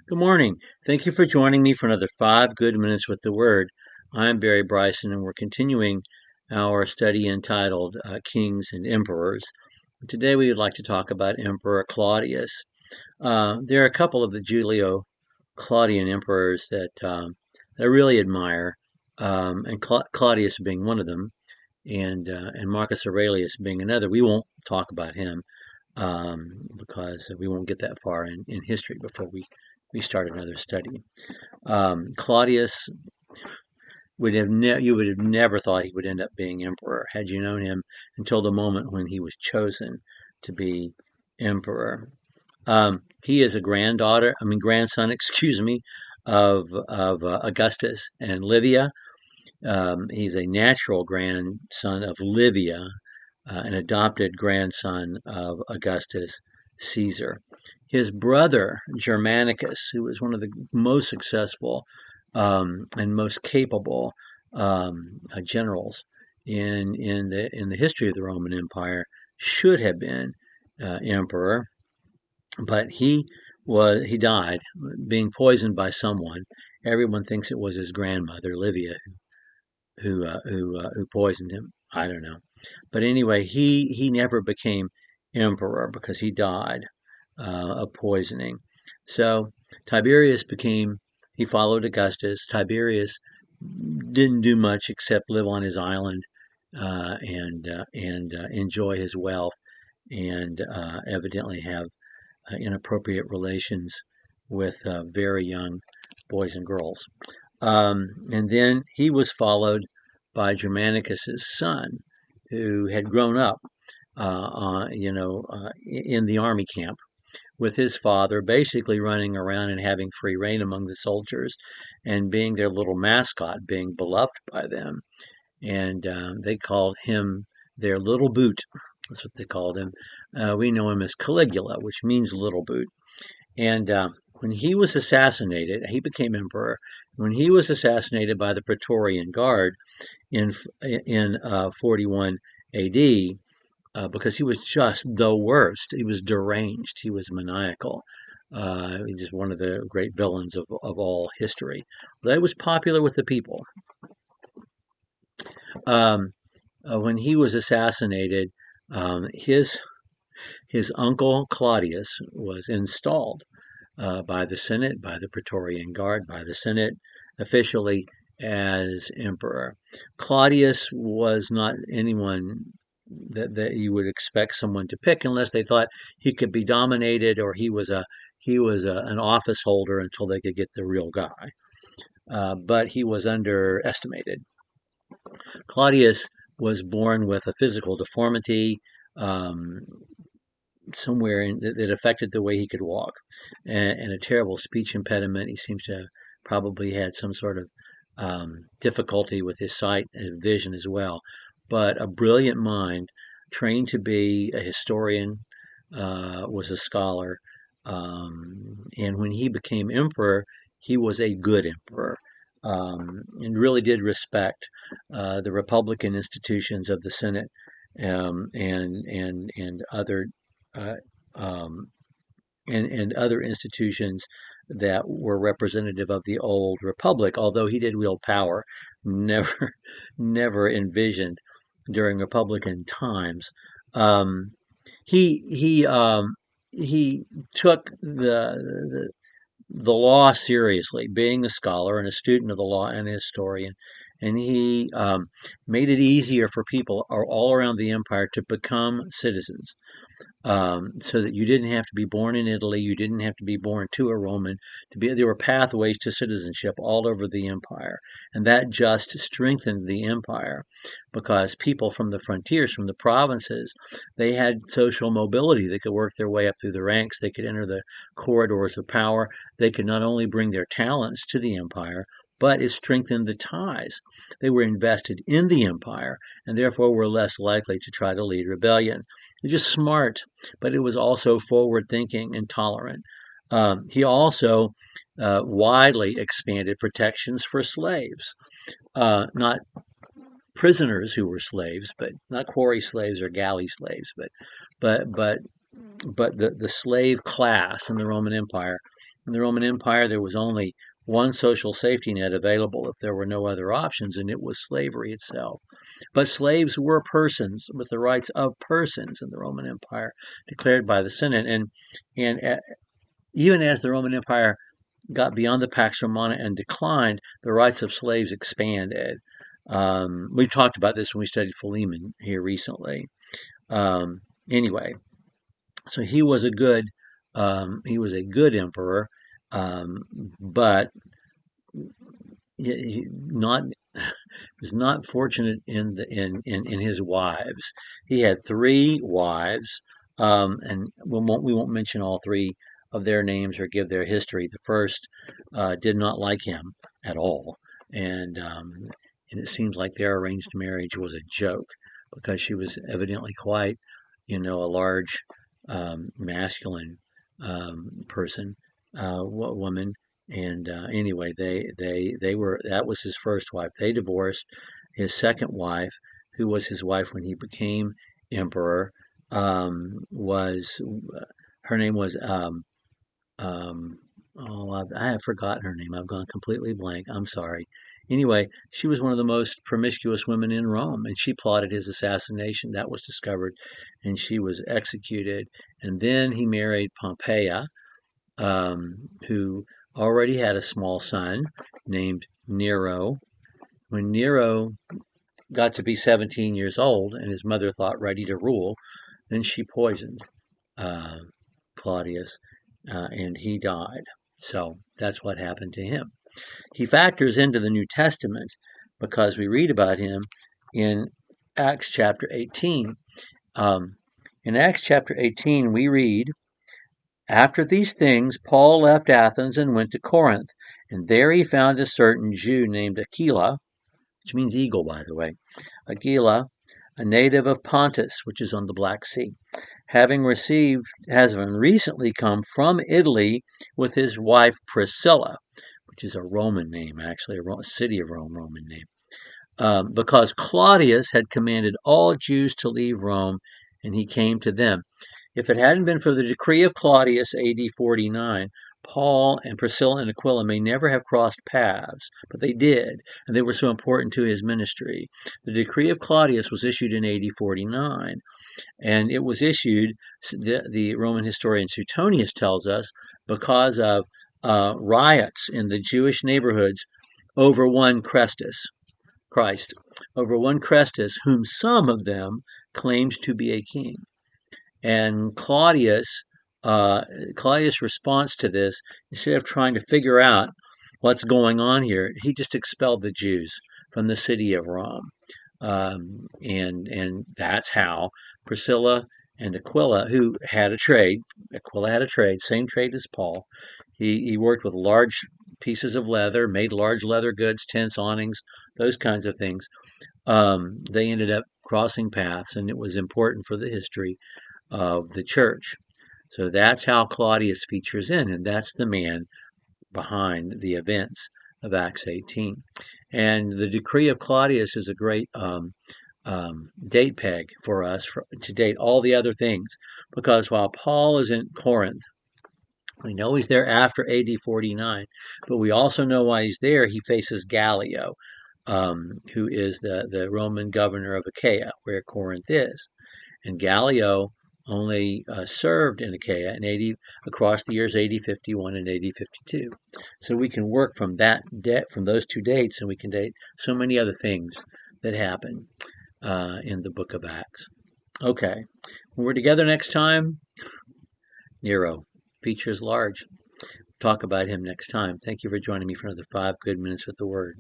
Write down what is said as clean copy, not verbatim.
Good morning. Thank you for joining me for another 5 good minutes with the Word. I'm Barry Bryson, and we're continuing our study entitled Kings and Emperors. Today, we would like to talk about Emperor Claudius. There are a couple of the Julio-Claudian emperors that I really admire, and Claudius being one of them, and Marcus Aurelius being another. We won't talk about him because we won't get that far in history before we start another study. Claudius you would have never thought he would end up being emperor had you known him until the moment when he was chosen to be emperor. He is a grandson, excuse me, of Augustus and Livia. He's a natural grandson of Livia, an adopted grandson of Augustus Caesar. His brother Germanicus, who was one of the most successful and most capable generals in the history of the Roman Empire, should have been emperor, but he died being poisoned by someone. Everyone thinks it was his grandmother Livia who poisoned him. I don't know, but anyway, he never became emperor because he died of poisoning. So Tiberius he followed Augustus. Tiberius didn't do much except live on his island and enjoy his wealth and evidently have inappropriate relations with very young boys and girls. And then he was followed by Germanicus's son, who had grown up, in the army camp with his father, basically running around and having free reign among the soldiers and being their little mascot, being beloved by them. And they called him their little boot. That's what they called him. We know him as Caligula, which means little boot. And when he was assassinated, he became emperor. When he was assassinated by the Praetorian Guard in 41 AD, because he was just the worst. He was deranged. He was maniacal. He's just one of the great villains of all history. That was popular with the people. When he was assassinated, his uncle Claudius was installed by the Senate, by the Praetorian Guard, by the Senate, officially as emperor. Claudius was not anyone that you would expect someone to pick unless they thought he could be dominated or he was an office holder until they could get the real guy. But he was underestimated. Claudius was born with a physical deformity. Somewhere that affected the way he could walk, and a terrible speech impediment. He seems to have probably had some sort of difficulty with his sight and vision as well. But a brilliant mind, trained to be a historian, was a scholar, and when he became emperor, he was a good emperor. And really did respect the republican institutions of the Senate and other uh, um, and other institutions that were representative of the old republic. Although he did wield power, never never envisioned during Republican times. Um, he took the law seriously, being a scholar and a student of the law and a historian. And he made it easier for people all around the empire to become citizens, so that you didn't have to be born in Italy, you didn't have to be born to a Roman. There were pathways to citizenship all over the empire, and that just strengthened the empire because people from the frontiers, from the provinces, they had social mobility. They could work their way up through the ranks. They could enter the corridors of power. They could not only bring their talents to the empire, but it strengthened the ties. They were invested in the empire and therefore were less likely to try to lead rebellion. It was just smart, but it was also forward thinking and tolerant. He also widely expanded protections for slaves, not prisoners who were slaves, but not quarry slaves or galley slaves, but the slave class in the Roman Empire. In the Roman Empire, there was only one social safety net available if there were no other options, and it was slavery itself. But slaves were persons with the rights of persons in the Roman Empire, declared by the Senate. And even as the Roman Empire got beyond the Pax Romana and declined, the rights of slaves expanded. We talked about this when we studied Philemon here recently. Anyway, so he was a good emperor, but not was not fortunate in his wives. He had three wives, and we won't mention all three of their names or give their history. The first did not like him at all, and it seems like their arranged marriage was a joke because she was evidently quite, a large masculine person, woman. And anyway, they were that was his first wife. They divorced. His second wife, who was his wife when he became emperor, was her name was I have forgotten her name. I've gone completely blank. I'm sorry. Anyway, she was one of the most promiscuous women in Rome, and she plotted his assassination. That was discovered, and she was executed. And then he married Pompeia, who already had a small son named Nero. When Nero got to be 17 years old and his mother thought ready to rule, then she poisoned uh, Claudius, and he died. So that's what happened to him. He factors into the New Testament because we read about him in Acts chapter 18. In Acts chapter 18, we read, "After these things, Paul left Athens and went to Corinth, and there he found a certain Jew named Aquila," which means eagle, by the way, Aquila, a native of Pontus, which is on the Black Sea, having recently come from Italy with his wife Priscilla, which is a Roman name, actually, a city of Rome, Roman name, because Claudius had commanded all Jews to leave Rome, and he came to them. If it hadn't been for the decree of Claudius, AD 49, Paul and Priscilla and Aquila may never have crossed paths, but they did, and they were so important to his ministry. The decree of Claudius was issued in AD 49, and it was issued, the Roman historian Suetonius tells us, because of riots in the Jewish neighborhoods over one Christ, over one Christus, whom some of them claimed to be a king. And Claudius' response to this, instead of trying to figure out what's going on here, he just expelled the Jews from the city of Rome. And that's how Priscilla and Aquila, who had a trade, Aquila had a trade, same trade as Paul. He worked with large pieces of leather, made large leather goods, tents, awnings, those kinds of things. They ended up crossing paths, and it was important for the history of the church. So that's how Claudius features in, and that's the man behind the events of Acts 18. And the decree of Claudius is a great date peg for us to date all the other things, because while Paul is in Corinth, we know he's there after AD 49, but we also know why he's there. He faces Gallio, who is the Roman governor of Achaia, where Corinth is. And Gallio only served in Achaia across the years AD 51 and AD 52. So we can work from from those two dates, and we can date so many other things that happen in the book of Acts. Okay, when we're together next time, Nero features large. Talk about him next time. Thank you for joining me for another 5 good minutes with the Word.